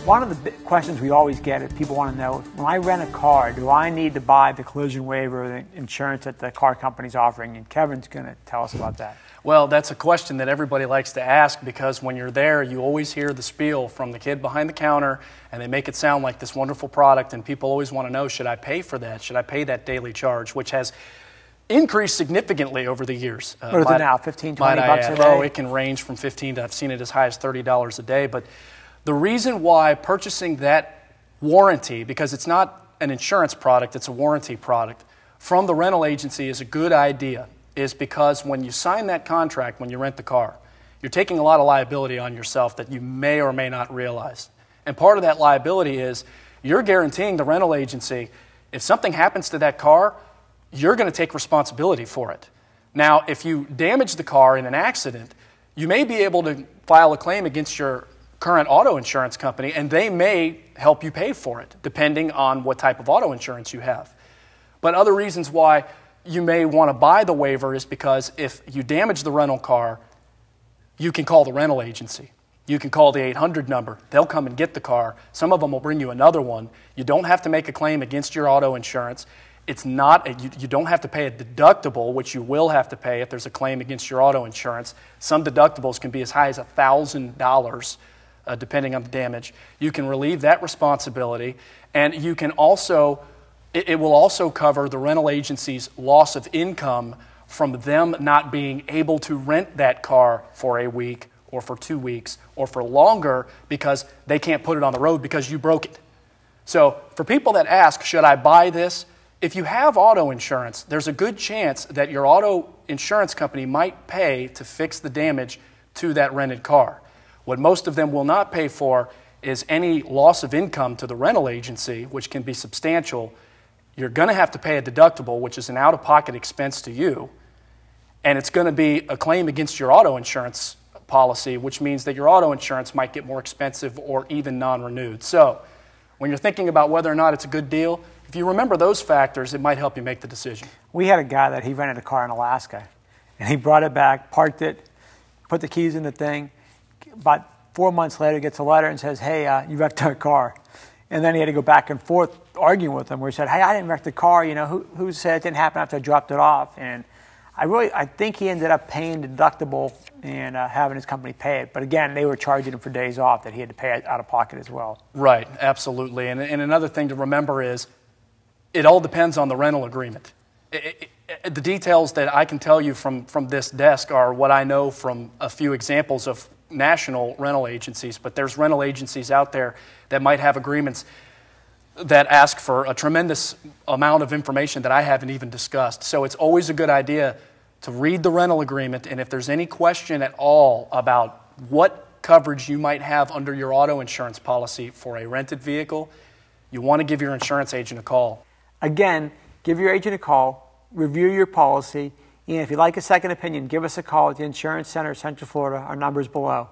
One of the big questions we always get is people want to know, when I rent a car, do I need to buy the collision waiver or the insurance that the car company's offering? And Kevin's going to tell us about that. Well, that's a question that everybody likes to ask, because when you're there, you always hear the spiel from the kid behind the counter, and they make it sound like this wonderful product, and people always want to know, should I pay for that? Should I pay that daily charge, which has increased significantly over the years. What is it now, 15, 20 bucks a day? Oh, it can range from 15 to, I've seen it as high as $30 a day. But the reason why purchasing that warranty, because it's not an insurance product, it's a warranty product, from the rental agency is a good idea, is because when you sign that contract, when you rent the car, you're taking a lot of liability on yourself that you may or may not realize. And part of that liability is you're guaranteeing the rental agency, if something happens to that car, you're going to take responsibility for it. Now, if you damage the car in an accident, you may be able to file a claim against your current auto insurance company, and they may help you pay for it, depending on what type of auto insurance you have. But other reasons why you may want to buy the waiver is because if you damage the rental car, you can call the rental agency. You can call the 800 number. They'll come and get the car. Some of them will bring you another one. You don't have to make a claim against your auto insurance. It's not, you don't have to pay a deductible, which you will have to pay if there's a claim against your auto insurance. Some deductibles can be as high as $1,000, depending on the damage. You can relieve that responsibility, and you can also, it will also cover the rental agency's loss of income from them not being able to rent that car for a week or for 2 weeks or for longer because they can't put it on the road because you broke it. So for people that ask, should I buy this? If you have auto insurance, there's a good chance that your auto insurance company might pay to fix the damage to that rented car. What most of them will not pay for is any loss of income to the rental agency, which can be substantial. You're going to have to pay a deductible, which is an out-of-pocket expense to you, and it's going to be a claim against your auto insurance policy, which means that your auto insurance might get more expensive or even non-renewed. So when you're thinking about whether or not it's a good deal, if you remember those factors, it might help you make the decision. We had a guy that he rented a car in Alaska, and he brought it back, parked it, put the keys in the thing. About 4 months later, gets a letter and says, hey, you wrecked our car. And then he had to go back and forth arguing with him, where he said, hey, I didn't wreck the car. You know, who said it didn't happen after I dropped it off? And I think he ended up paying the deductible and having his company pay it. But again, they were charging him for days off that he had to pay out of pocket as well. Right, absolutely. And another thing to remember is it all depends on the rental agreement. The details that I can tell you from this desk are what I know from a few examples of national rental agencies, but there's rental agencies out there that might have agreements that ask for a tremendous amount of information that I haven't even discussed. So it's always a good idea to read the rental agreement, and if there's any question at all about what coverage you might have under your auto insurance policy for a rented vehicle, you want to give your insurance agent a call. Again, give your agent a call, review your policy, and if you'd like a second opinion, give us a call at the Insurance Center of Central Florida. Our number is below.